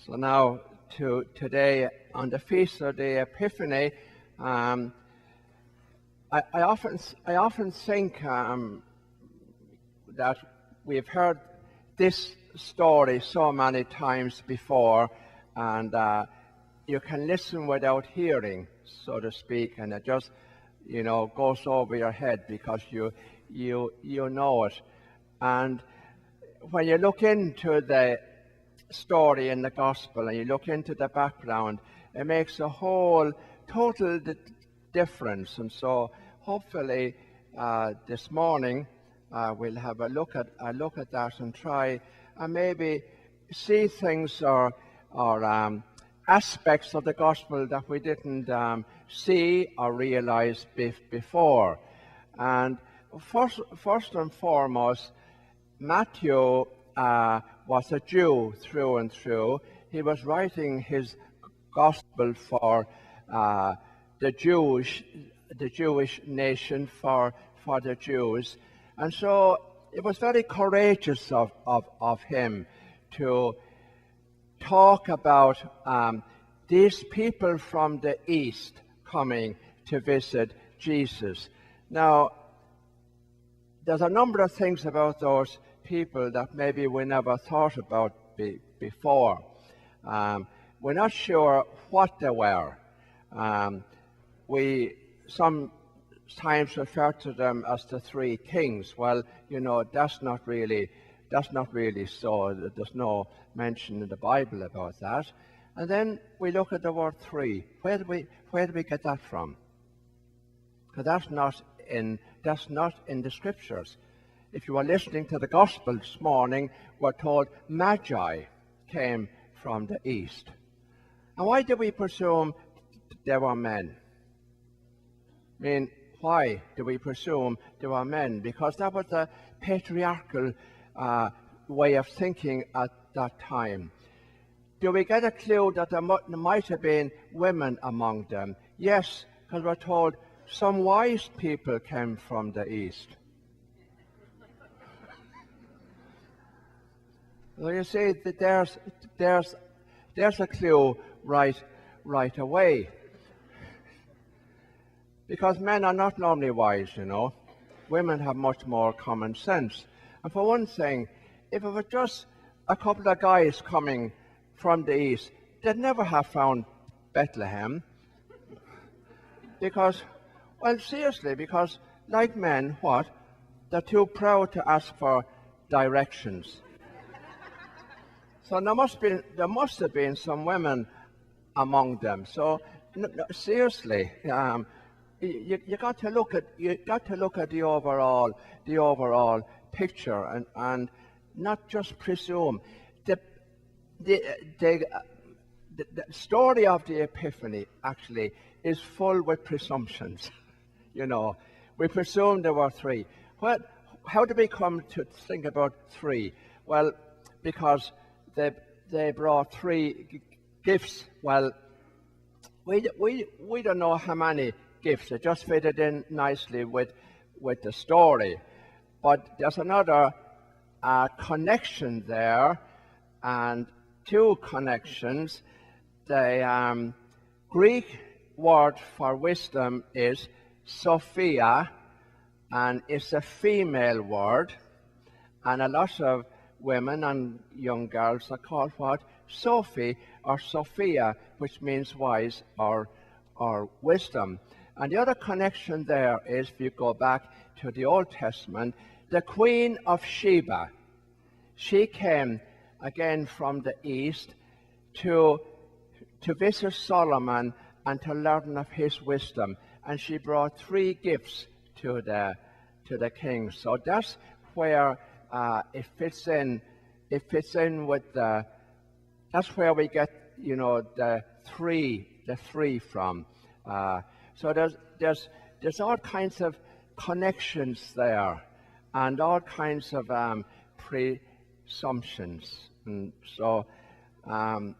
So now today, on the feast of the Epiphany, I often think that we've heard this story so many times before, and you can listen without hearing, so to speak, and it just goes over your head because you know it. And when you look into the story in the gospel and you look into the background, it makes a whole total difference. And so hopefully this morning we'll have a look at that and try and maybe see things or aspects of the gospel that we didn't see or realize before. And first and foremost, Matthew was a Jew through and through. He was writing his gospel for the Jewish nation, for the Jews. And so it was very courageous of him to talk about these people from the East coming to visit Jesus. Now, there's a number of things about those people that maybe we never thought about before. We're not sure what they were. We sometimes refer to them as the three kings. Well, that's not really so. There's no mention in the Bible about that. And then we look at the word three. Where do we get that from? Because that's not in the scriptures. If you were listening to the gospel this morning, we're told Magi came from the east. And why do we presume they were men? I mean, why do we presume they were men? Because that was the patriarchal way of thinking at that time. Do we get a clue that there might have been women among them? Yes, because we're told some wise people came from the east. So you see that there's a clue right away. Because men are not normally wise, Women have much more common sense. And for one thing, if it was just a couple of guys coming from the east, they'd never have found Bethlehem. Because, well, seriously, because like men, what? They're too proud to ask for directions. So there must have been some women among them. So no, seriously, you got to look at the overall picture and not just presume. The story of the Epiphany actually is full with presumptions. We presume there were three. Well, how did we come to think about three? Well, because they brought three gifts. Well, we don't know how many gifts. It just fitted in nicely with the story. But there's another connection there, and two connections. The Greek word for wisdom is Sophia, and it's a female word, and a lot of women and young girls are called what? Sophie or Sophia, which means wise or wisdom. And the other connection there is, if you go back to the Old Testament, the Queen of Sheba. She came again from the east to visit Solomon and to learn of his wisdom. And she brought three gifts to the king. So that's where it fits in. It fits in with that's where we get the three from. So there's all kinds of connections there, and all kinds of presumptions, and so and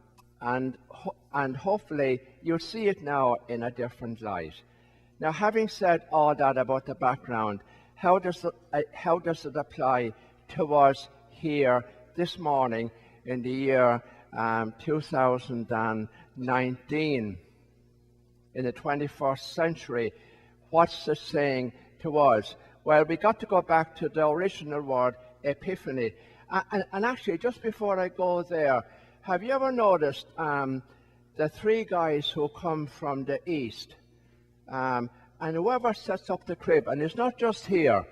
hopefully you'll see it now in a different light. Now, having said all that about the background, how does it apply to us here this morning in the year 2019 in the 21st century. What's it saying to us? Well, we got to go back to the original word, Epiphany. And actually, just before I go there, have you ever noticed the three guys who come from the east? And whoever sets up the crib, and it's not just here,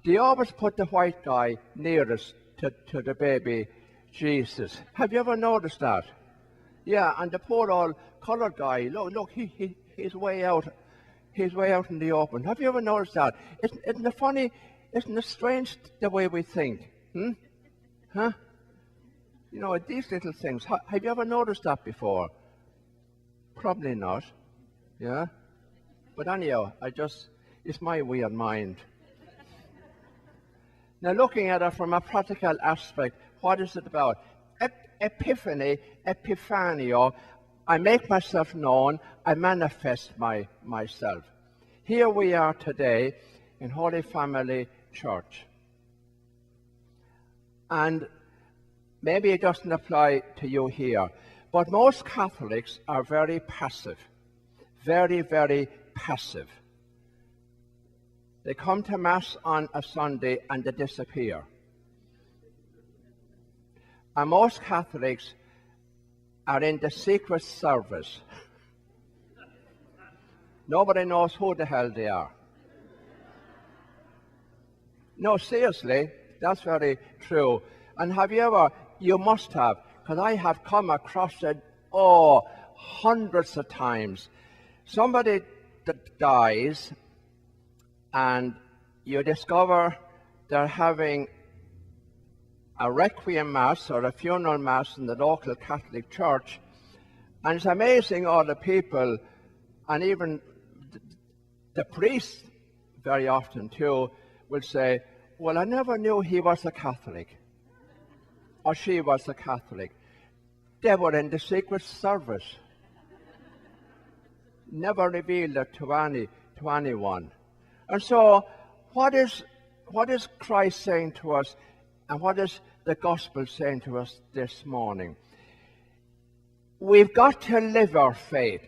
they always put the white guy nearest to the baby Jesus. Have you ever noticed that? Yeah, and the poor old colored guy, look, he's way out. He's way out in the open. Have you ever noticed that? Isn't it funny? Isn't it strange the way we think? Huh? You know, these little things. Have you ever noticed that before? Probably not. Yeah? But anyhow, it's my weird mind. Now, looking at it from a practical aspect, what is it about? Epiphany, Epiphanio, I make myself known, I manifest myself. Here we are today in Holy Family Church. And maybe it doesn't apply to you here, but most Catholics are very passive. Very, very passive. They come to Mass on a Sunday and they disappear. And most Catholics are in the secret service. Nobody knows who the hell they are. No, seriously, that's very true. And have you ever, you must have, because I have come across it, hundreds of times. Somebody that dies and you discover they're having a requiem mass or a funeral mass in the local Catholic church, and it's amazing all the people, and even the priest very often too will say, well, I never knew he was a Catholic or she was a Catholic. They were in the secret service. Never revealed it to anyone. And so what is Christ saying to us, and what is the gospel saying to us this morning? We've got to live our faith.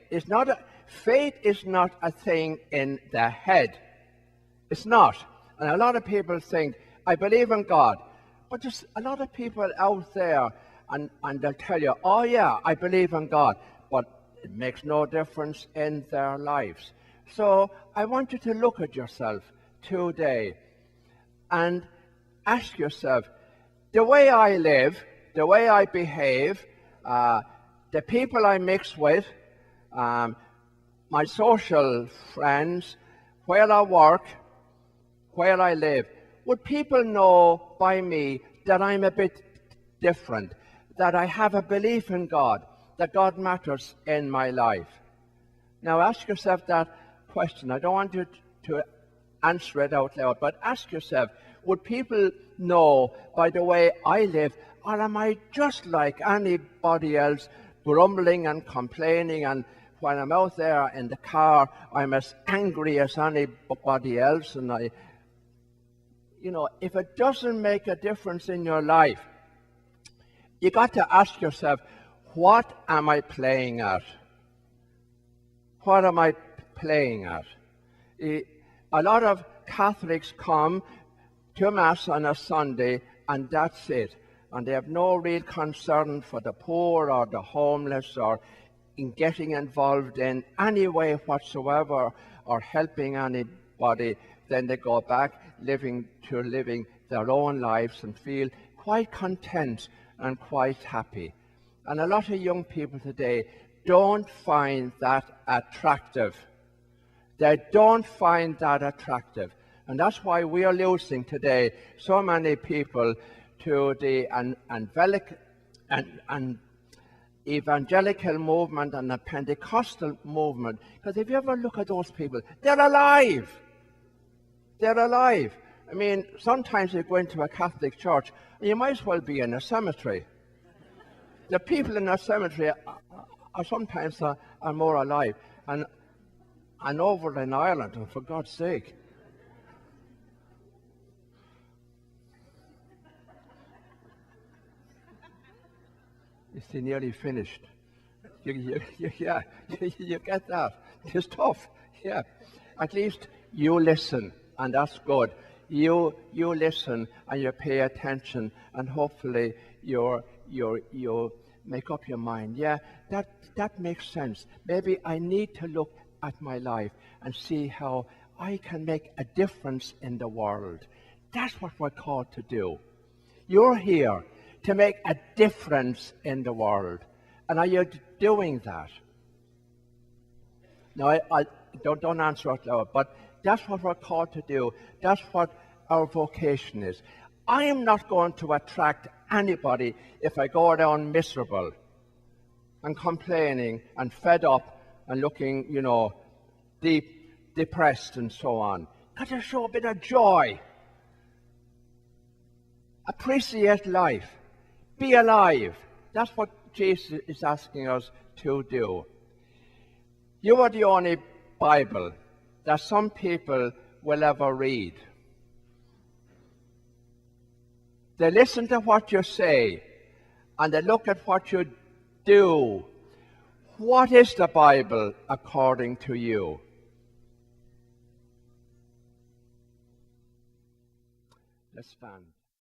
Faith is not a thing in the head. It's not. And a lot of people think, I believe in God. But there's a lot of people out there, and they'll tell you, oh yeah, I believe in God. But it makes no difference in their lives. So I want you to look at yourself today and ask yourself, the way I live, the way I behave, the people I mix with, my social friends, where I work, where I live, would people know by me that I'm a bit different, that I have a belief in God, that God matters in my life? Now ask yourself that question. I don't want you to answer it out loud, but ask yourself, would people know by the way I live, or am I just like anybody else, grumbling and complaining, and when I'm out there in the car, I'm as angry as anybody else? And if it doesn't make a difference in your life, you got to ask yourself, what am I playing at? What am I playing at? A lot of Catholics come to Mass on a Sunday and that's it. And they have no real concern for the poor or the homeless or in getting involved in any way whatsoever or helping anybody. Then they go back living their own lives and feel quite content and quite happy. And a lot of young people today don't find that attractive. They don't find that attractive. And that's why we are losing today so many people to the evangelical movement and the Pentecostal movement. Because if you ever look at those people, they're alive. They're alive. I mean, sometimes you go into a Catholic church, and you might as well be in a cemetery. The people in a cemetery are sometimes more alive. And over in Ireland, and for God's sake. You see, nearly finished. You get that. It's tough. Yeah. At least you listen, and that's good. You listen and you pay attention, and hopefully you make up your mind. Yeah, that makes sense. Maybe I need to look at my life and see how I can make a difference in the world. That's what we're called to do. You're here to make a difference in the world. And are you doing that? Now, I don't answer out loud, but that's what we're called to do. That's what our vocation is. I am not going to attract anybody if I go down miserable and complaining and fed up and looking, depressed and so on. Got to show a bit of joy. Appreciate life. Be alive. That's what Jesus is asking us to do. You are the only Bible that some people will ever read. They listen to what you say and they look at what you do. What is the Bible according to you? Let's stand.